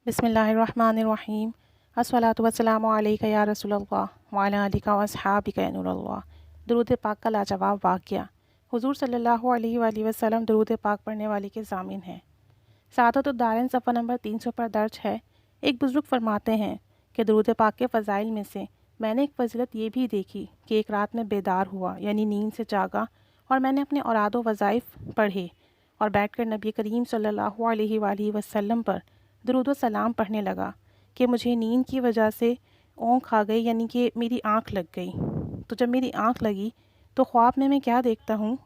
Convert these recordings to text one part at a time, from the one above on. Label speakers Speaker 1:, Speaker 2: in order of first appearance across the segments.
Speaker 1: बिस्मिल्लाहिर्रहमानिर्रहीम। अस्सलातु वस्सलामु अलैका या रसूल अल्लाह व अला आलिका व अस्हाबिका या नूर अल्लाह। दुरूद पाक का लाजवाब वाक़या। हुज़ूर सल्लल्लाहु अलैहि वसल्लम दुरूद पाक पढ़ने वाले के ज़ामिन हैं। सादतुद्दारैन सफ़ा नंबर 300 पर दर्ज है। एक बुज़ुर्ग फरमाते हैं कि दुरूद पाक के फ़ज़ाइल में से मैंने एक फ़ज़ीलत ये भी देखी कि एक रात में बेदार हुआ, यानी नींद से जागा, और मैंने अपने औरादो वज़ाइफ़ पढ़े और बैठकर नबी करीम सल्लल्लाहु अलैहि वसल्लम पर दुरूद व सलाम पढ़ने लगा कि मुझे नींद की वजह से ओंख आ गई, यानी कि मेरी आँख लग गई। तो जब मेरी आँख लगी तो ख्वाब में मैं क्या देखता हूँ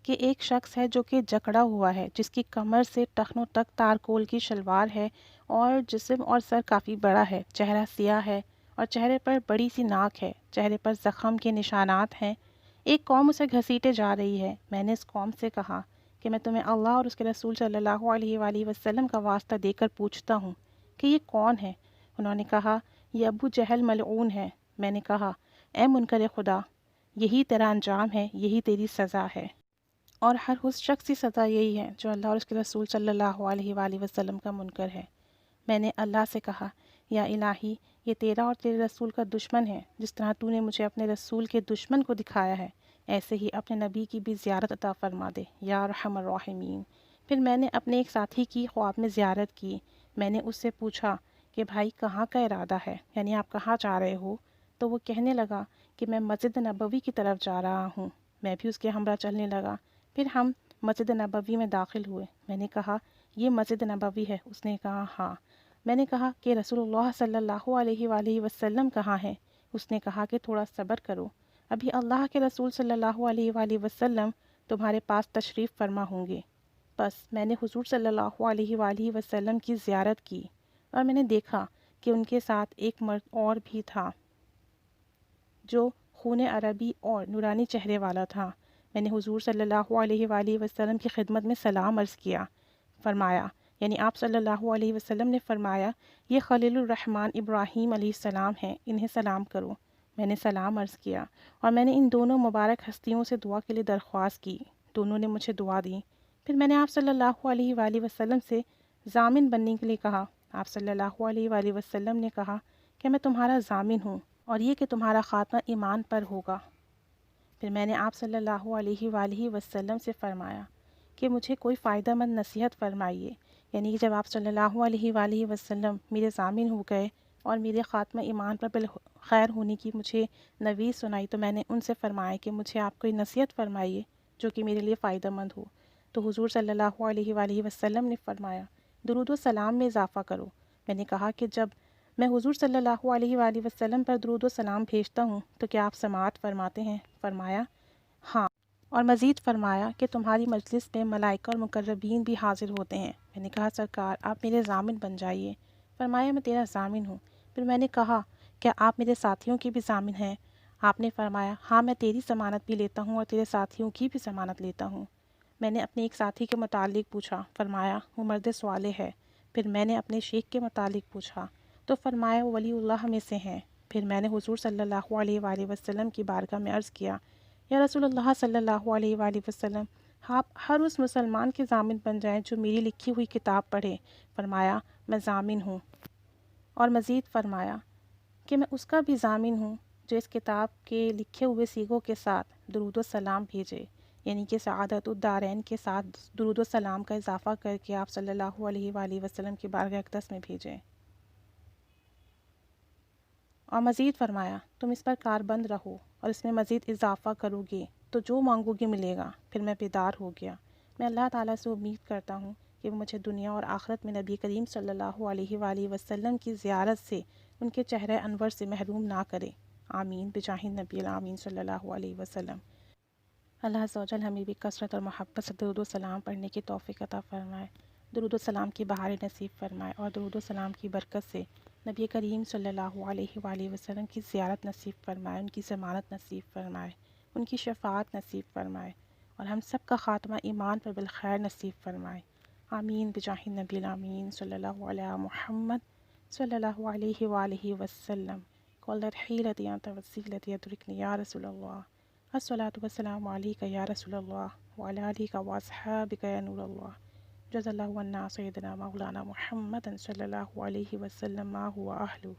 Speaker 1: कि एक शख्स है जो कि जकड़ा हुआ है, जिसकी कमर से टखनों तक तारकोल की शलवार है और जिस्म और सर काफ़ी बड़ा है। चेहरा सियाह है और चेहरे पर बड़ी सी नाक है। चेहरे पर ज़ख़म के निशानात हैं। एक कौम उसे घसीटे जा रही है। मैंने इस कौम से कहा कि मैं तुम्हें अल्लाह और उसके रसूल सल्लल्लाहु अलैहि वसल्लम का वास्ता देकर पूछता हूँ कि ये कौन है। उन्होंने कहा, ये अबू जहल मलऊन है। मैंने कहा, ए मुनकर खुदा, यही तेरा अंजाम है, यही तेरी सज़ा है। और हर उस शख्स की सज़ा यही है जो अल्लाह और उसके रसूल सल्लल्लाहु अलैहि वसल्लम का मुनकर है। मैंने अल्लाह से कहा, या इलाही, ये तेरा और तेरे रसूल का दुश्मन है। जिस तरह तूने मुझे अपने रसूल के दुश्मन को दिखाया है, ऐसे ही अपने नबी की भी ज़ियारत अता फ़रमा दे, या अरहमर राहिमीन। फिर मैंने अपने एक साथी की ख्वाब में ज़ियारत की। मैंने उससे पूछा कि भाई, कहाँ का इरादा है, यानी आप कहाँ जा रहे हो? तो वो कहने लगा कि मैं मस्जिद नबवी की तरफ जा रहा हूँ। मैं भी उसके हमरा चलने लगा। फिर हम मस्जिद नबवी में दाखिल हुए। मैंने कहा, ये मस्जिद नबवी है? उसने कहा, हाँ। मैंने कहा कि रसूलुल्लाह सल्लल्लाहु अलैहि वसल्लम कहाँ हैं? उसने कहा कि थोड़ा सब्र करो, अभी अल्लाह के रसूल सल्लल्लाहु अलैहि वसल्लम तुम्हारे पास तशरीफ़ फरमा होंगे। बस मैंने हुज़ूर सल्लल्लाहु अलैहि वसल्लम की ज़ियारत की और मैंने देखा कि उनके साथ एक मर्द और भी था जो खून अरबी और नूरानी चेहरे वाला था। मैंने हुज़ूर सल्लल्लाहु अलैहि वसल्लम की खिदमत में सलाम अर्ज़ किया। फ़रमाया, यानी आप सल्लल्लाहु अलैहि वसल्लम ने फ़रमाया, ये खलीलुर रहमान इब्राहीम अलैहिस्सलाम हैं, इन्हें सलाम करो। मैंने सलाम अर्ज़ किया और मैंने इन दोनों मुबारक हस्तियों से दुआ के लिए दरख्वास्त की। दोनों ने मुझे दुआ दी। फिर मैंने आप सल्लल्लाहु अलैहि वसल्लम से ज़ामिन बनने के लिए कहा। आप सल्लल्लाहु अलैहि वसल्लम ने कहा कि मैं तुम्हारा ज़ामिन हूँ और ये कि तुम्हारा ख़ात्मा ईमान पर होगा। फिर मैंने आप सल्लल्लाहु अलैहि वसल्लम से फ़रमाया कि मुझे कोई फ़ायदेमंद नसीहत फ़रमाइए। यानी कि जब आप सल्लल्लाहु अलैहि वसल्लम मेरे ज़ामिन हो गए और मेरे ख़ात्मा ईमान पर बिल खैर होने की मुझे नवीस सुनाई, तो मैंने उनसे फ़रमाया कि मुझे आप कोई नसीहत फ़रमाइए जो कि मेरे लिए फ़ायदेमंद हो। तो हुज़ूर सल्लल्लाहु अलैहि वसल्लम ने फ़रमाया, दुरूद व सलाम में इज़ाफ़ा करो। मैंने कहा कि जब मैं हुज़ूर सल्लल्लाहु अलैहि वसल्लम पर दुरूद व सलाम भेजता हूँ तो क्या आप समाअत फ़रमाते हैं? फ़रमाया, हाँ। और मज़ीद फ़रमाया कि तुम्हारी मजलिस में मलाइका और मुकर्रबीन भी हाज़िर होते हैं। मैंने कहा, सरकार, आप मेरे ज़ामिन बन जाइए। फ़रमाया, मैं तेरा ज़ामिन हूँ। फिर मैंने कहा, क्या आप मेरे साथियों के भी ज़ामिन हैं? आपने फ़रमाया, हाँ, मैं तेरी ज़मानत भी लेता हूँ और तेरे साथियों की भी ज़मानत लेता हूँ। मैंने अपने एक साथी के मुतालिक पूछा। फ़रमाया, वो मर्द स्वालेह है। फिर मैंने अपने शेख के मुतालिक पूछा तो फ़रमाया, वो वलीउल्लाह में से हैं। फिर मैंने हुज़ूर सल्लल्लाहु अलैहि वसल्लम की बारगाह में अर्ज़ किया, या रसूलुल्लाह सल्लल्लाहु अलैहि वसल्लम, आप हर उस मुसलमान के ज़ामिन बन जाएं जो मेरी लिखी हुई किताब पढ़े। फ़रमाया, मैं ज़ामिन हूँ। और मज़ीद फ़रमाया कि मैं उसका भी ज़ामिन हूँ जो इस किताब के लिखे हुए सीगों के साथ दुरूद व सलाम भेजे, यानी कि सआदतुद्दारैन के साथ दुरूद व सलाम का इजाफ़ा करके आप सल्लल्लाहु अलैहि वसल्लम की बारगाह अक़दस में भेजें। और मज़ीद फ़रमाया, तुम इस पर कारबंद रहो और इसमें मज़ीद इजाफ़ा करोगे तो जो मांगोगे मिलेगा। फिर मैं बेदार हो गया। मैं अल्लाह ताला से उम्मीद करता हूँ कि वो मुझे दुनिया और आखिरत में नबी करीम सल्लल्लाहु अलैहि वसल्लम की ज़ियारत से उनके चेहरे अनवर से महरूम ना करे। आमीन बिजाहि नबी आमीन सल्लल्लाहु अलैहि वसल्लम। अल्लाह अज़्ज़ व जल हमें भी कसरत और मोहब्बत से दुरूद व सलाम पढ़ने की तौफ़ीक़ अता फ़रमाए। दुरूद व सलाम की बहारें नसीब फ़रमाए और दुरूद व सलाम की बरकत से नबी करीम सल्लल्लाहु अलैहि वसल्लम की ज़ियारत नसीब फ़रमाए, उनकी ज़मानत नसीब फ़रमाए, उनकी शफ़ाअत नसीब फ़रमाए और हम सब का ख़ात्मा ईमान पर बिलखैर नसीब फ़रमाए। आमीन बिजाहि नबी आमीन सल्लल्लाहु अला मुहम्मद सल्लल्लाहु अलैहि वसल्लम। क़ुल रहीलती अंत वसीलती अदरिकनी या रसूल अल्लाह। अस्सलातु वस्सलामु अलैका या रसूल अल्लाह व अला आलिका व अस्हाबिका या नूर अल्लाह। جزا اللہ عنا سیدنا مولانا محمد صلی اللہ علیہ وسلم ما هو اہلہ.